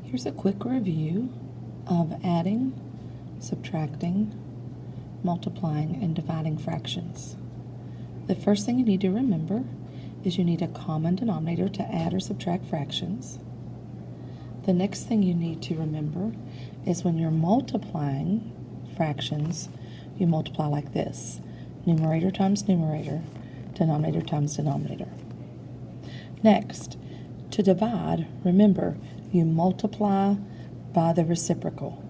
Here's a quick review of adding, subtracting, multiplying, and dividing fractions. The first thing you need to remember is you need a common denominator to add or subtract fractions. The next thing you need to remember is when you're multiplying fractions, you multiply like this: numerator times numerator, denominator times denominator. Next, to divide, remember, you multiply by the reciprocal.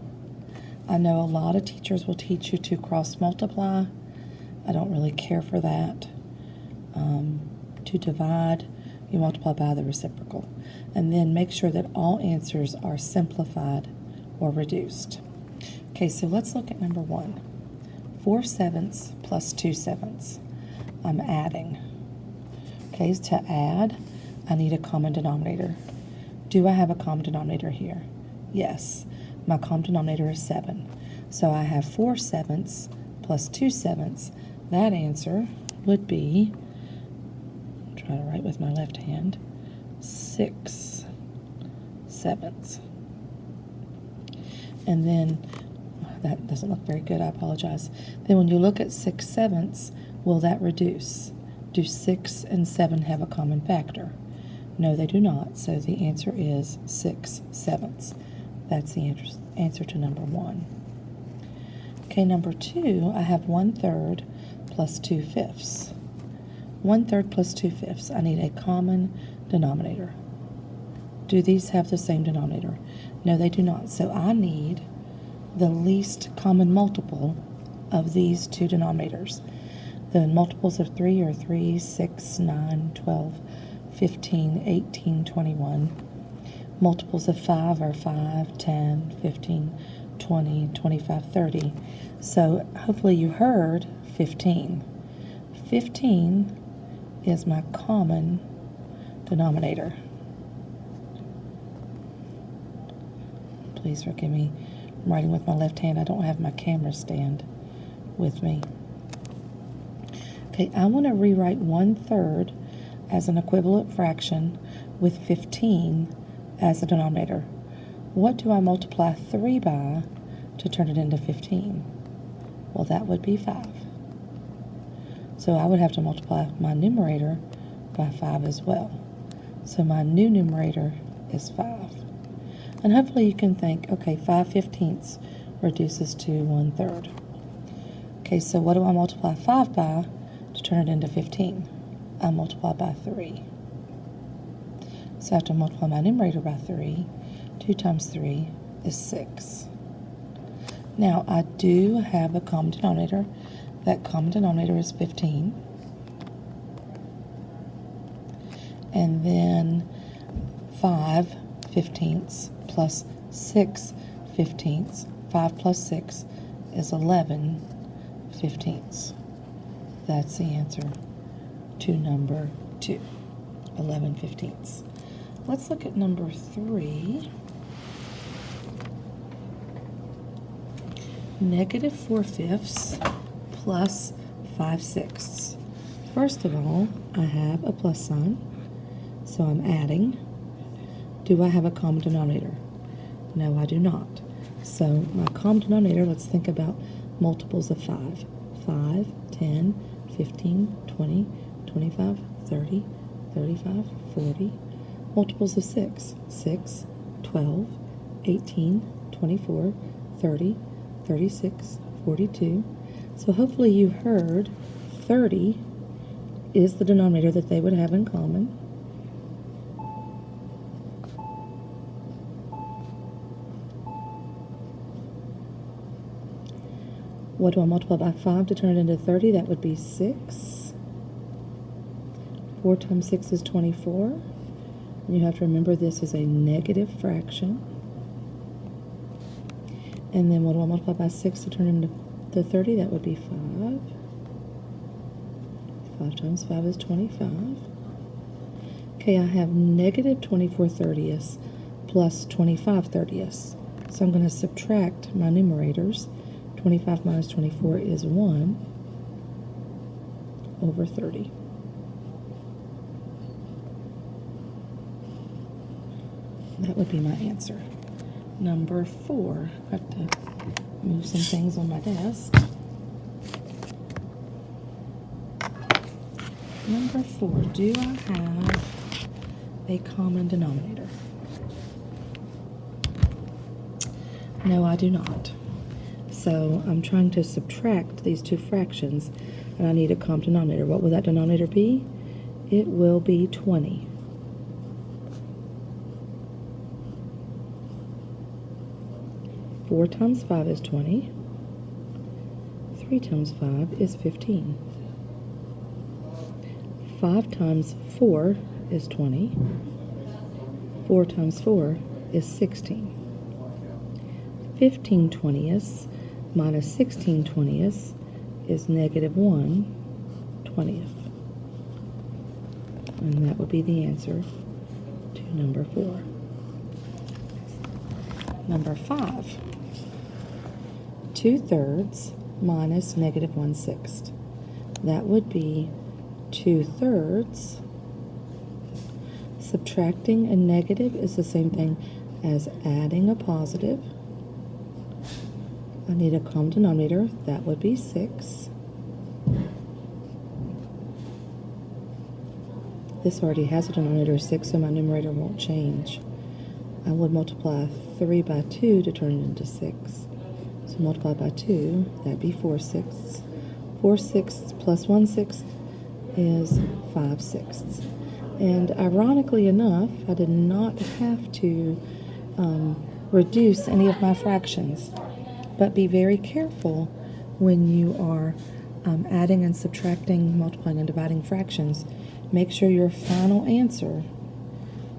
I know a lot of teachers will teach you to cross multiply. I don't really care for that. To divide, you multiply by the reciprocal. And then make sure that all answers are simplified or reduced. Okay, so let's look at number 1. 4/7 plus 2/7. I'm adding. Okay, to add, I need a common denominator. Do I have a common denominator here? Yes. My common denominator is 7. So I have 4/7 plus 2/7. That answer would be, try to write with my left hand, 6/7. And then, that doesn't look very good, I apologize. Then when you look at 6/7, will that reduce? Do 6 and 7 have a common factor? No, they do not, so the answer is 6/7. That's the answer to number 1. Okay, number 2, I have 1/3 plus 2/5. 1/3 plus 2/5. I need a common denominator. Do these have the same denominator? No, they do not. So I need the least common multiple of these two denominators. The multiples of 3 are 3, 6, 9, 12, 15, 18, 21. Multiples of 5 are 5, 10, 15, 20, 25, 30. So hopefully you heard 15. 15 is my common denominator. Please forgive me. I'm writing with my left hand. I don't have my camera stand with me. Okay, I want to rewrite 1/3 as an equivalent fraction with 15 as the denominator. What do I multiply 3 by to turn it into 15? Well, that would be 5. So I would have to multiply my numerator by 5 as well. So my new numerator is 5. And hopefully you can think, okay, 5/15 reduces to 1/3. Okay, so what do I multiply 5 by to turn it into 15? I multiply by 3. So I have to multiply my numerator by 3. 2 times 3 is 6. Now, I do have a common denominator. That common denominator is 15. And then 5/15 plus 6/15. 5 plus 6 is 11/15. That's the answer to number 2, 11/15. Let's look at number 3. -4/5 plus 5/6. First of all, I have a plus sign, so I'm adding. Do I have a common denominator? No, I do not. So my common denominator, let's think about multiples of 5. 5, 10, 15, 20, 25, 30, 35, 40. Multiples of 6. 6, 12, 18, 24, 30, 36, 42. So hopefully you heard 30 is the denominator that they would have in common. What do I multiply by 5 to turn it into 30? That would be 6. 4 times 6 is 24. And you have to remember this is a negative fraction. And then what do I multiply by 6 to turn into 30? That would be 5. 5 times 5 is 25. Okay, I have -24/30 plus 25/30. So I'm going to subtract my numerators. 25 minus 24 is 1 over 30. That would be my answer. number 4. I have to move some things on my desk. Number 4, do I have a common denominator? No, I do not. So I'm trying to subtract these two fractions, and I need a common denominator. What will that denominator be? It will be 20. Four times 5 is 20. 3 times 5 is 15. 5 times 4 is 20. 4 times 4 is 16. 15 20ths minus 16 20ths is negative 1 20th. And that would be the answer to number 4. Number 5. 2/3 minus negative 1/6. That would be 2/3. Subtracting a negative is the same thing as adding a positive. I need a common denominator. That would be 6. This already has a denominator of 6, so my numerator won't change. I would multiply 3 by 2 to turn it into 6. So multiply by 2, that'd be 4/6. 4/6 plus 1/6 is 5/6. And ironically enough, I did not have to reduce any of my fractions. But be very careful when you are adding and subtracting, multiplying and dividing fractions. Make sure your final answer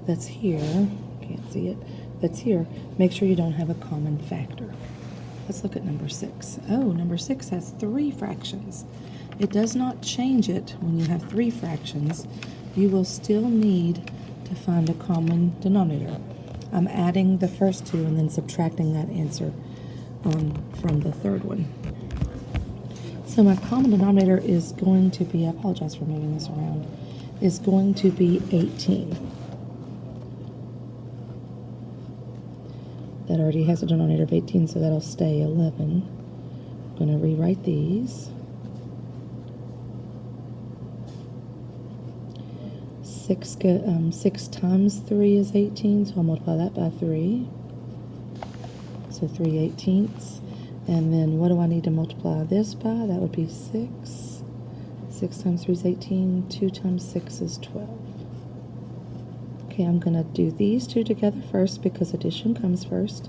that's here, can't see it, that's here, make sure you don't have a common factor. Let's look at number 6. Oh, number 6 has 3 fractions. It does not change it when you have 3 fractions. You will still need to find a common denominator. I'm adding the first 2 and then subtracting that answer from the third one. So my common denominator is going to be, I apologize for moving this around, is going to be 18. That already has a denominator of 18, so that'll stay 11. I'm going to rewrite these. 6 times 3 is 18, so I'll multiply that by 3. So 3/18. And then what do I need to multiply this by? That would be 6. 6 times 3 is 18. 2 times 6 is 12. Okay, I'm going to do these two together first because addition comes first.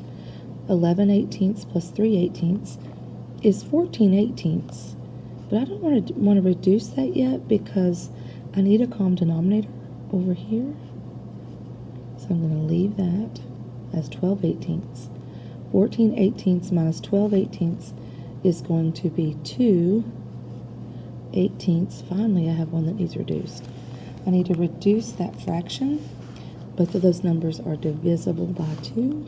11/18 plus 3/18 is 14/18. But I don't want to reduce that yet because I need a common denominator over here. So I'm going to leave that as 12/18. 14/18 minus 12/18 is going to be 2/18. Finally, I have one that needs reduced. I need to reduce that fraction. Both of those numbers are divisible by 2.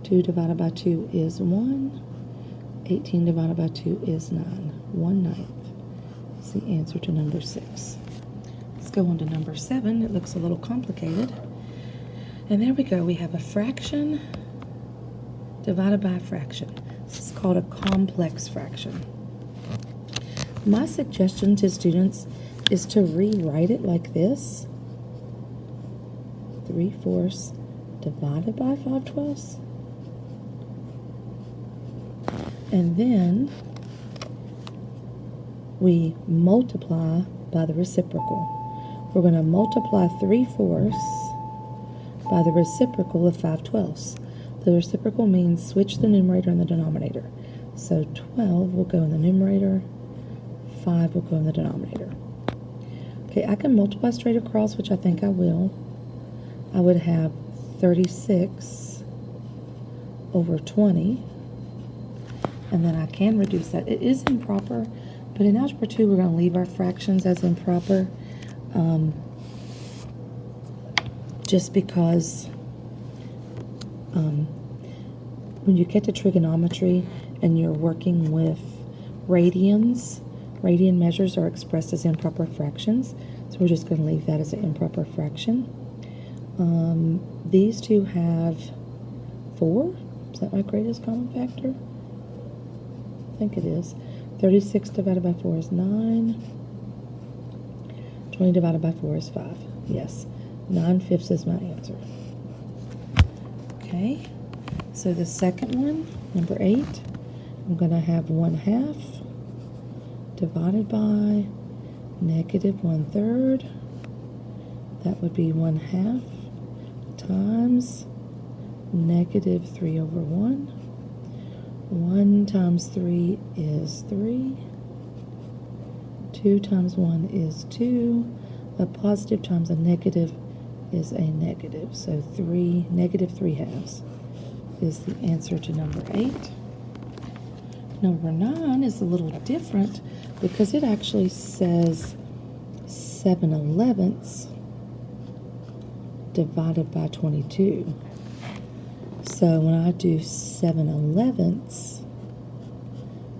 2 divided by 2 is 1. 18 divided by 2 is 9. 1/9 is the answer to number 6. Let's go on to number 7. It looks a little complicated. And there we go. We have a fraction divided by a fraction. This is called a complex fraction. My suggestion to students is to rewrite it like this. 3/4 divided by 5/12. And then we multiply by the reciprocal. We're going to multiply 3/4 by the reciprocal of 5/12. The reciprocal means switch the numerator and the denominator. So 12 will go in the numerator, 5 will go in the denominator. Okay, I can multiply straight across, which I think I will. I would have 36 over 20. And then I can reduce that. It is improper, but in Algebra 2 we're going to leave our fractions as improper. Just because when you get to trigonometry and you're working with radians, radian measures are expressed as improper fractions. So we're just going to leave that as an improper fraction. These two have 4. Is that my greatest common factor? I think it is. 36 divided by 4 is 9. 20 divided by 4 is 5. Yes, 9/5 is my answer. Okay, so the second one, number 8, I'm going to have 1/2 divided by -1/3. That would be 1/2 times -3/1. 1 times 3 is 3. 2 times 1 is 2. A positive times a negative is a negative. So -3/2 is the answer to number 8. Number 9 is a little different because it actually says 7/11 divided by 22. So when I do 7/11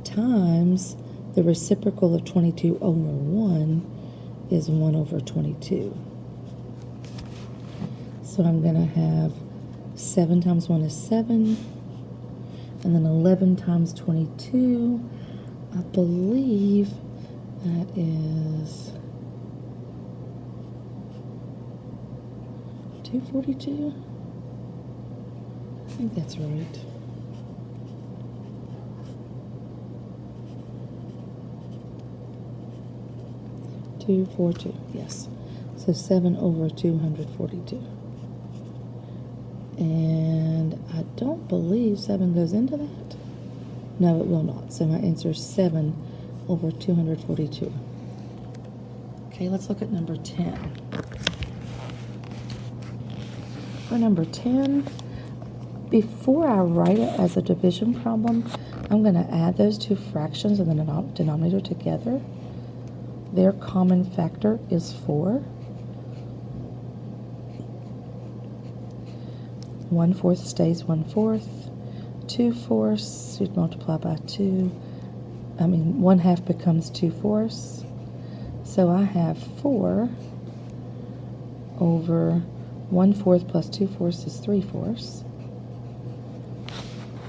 times the reciprocal of 22 over 1 is 1 over 22. So I'm going to have 7 times 1 is 7. And then 11 times 22, I believe that is 242. I think that's right. Yes. So 7 over 242. And I don't believe 7 goes into that. No, it will not. So my answer is 7 over 242. Okay, let's look at number 10. For number 10, before I write it as a division problem, I'm going to add those two fractions in the denominator together. Their common factor is 4. 1/4 stays 1/4. 2/4 you'd multiply by 2. 1/2 becomes 2/4. So I have 4 over 1/4 plus 2/4 is 3/4.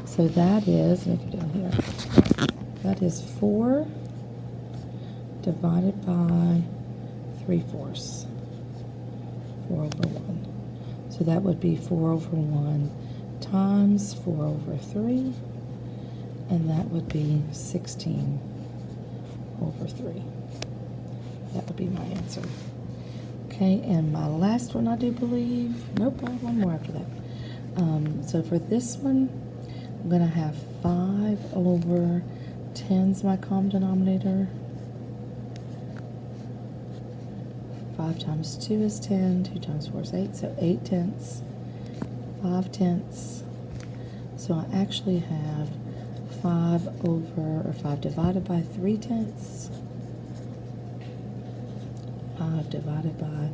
So that is, let me go down here. That is 4 divided by 3/4. 4 over 1. So that would be 4 over 1 times 4 over 3. And that would be 16 over 3. That would be my answer. Okay, and my last one, I do believe. Nope, I have one more after that. So for this one, I'm going to have 5 over 10 is my common denominator. 5 times 2 is 10. 2 times 4 is 8. So 8/10. 5/10. So I actually have 5 divided by 3/10. 5 divided by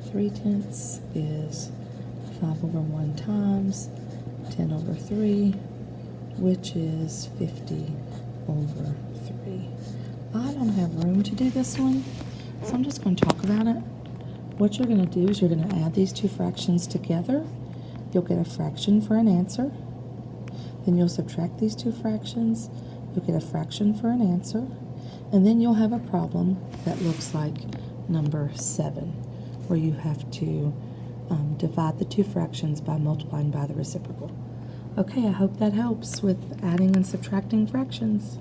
3/10 is 5 over 1 times 10 over 3, which is 50 over 3. I don't have room to do this one, so I'm just going to talk about it. What you're going to do is you're going to add these two fractions together. You'll get a fraction for an answer. Then you'll subtract these two fractions. You'll get a fraction for an answer. And then you'll have a problem that looks like number 7, where you have to divide the two fractions by multiplying by the reciprocal. Okay, I hope that helps with adding and subtracting fractions.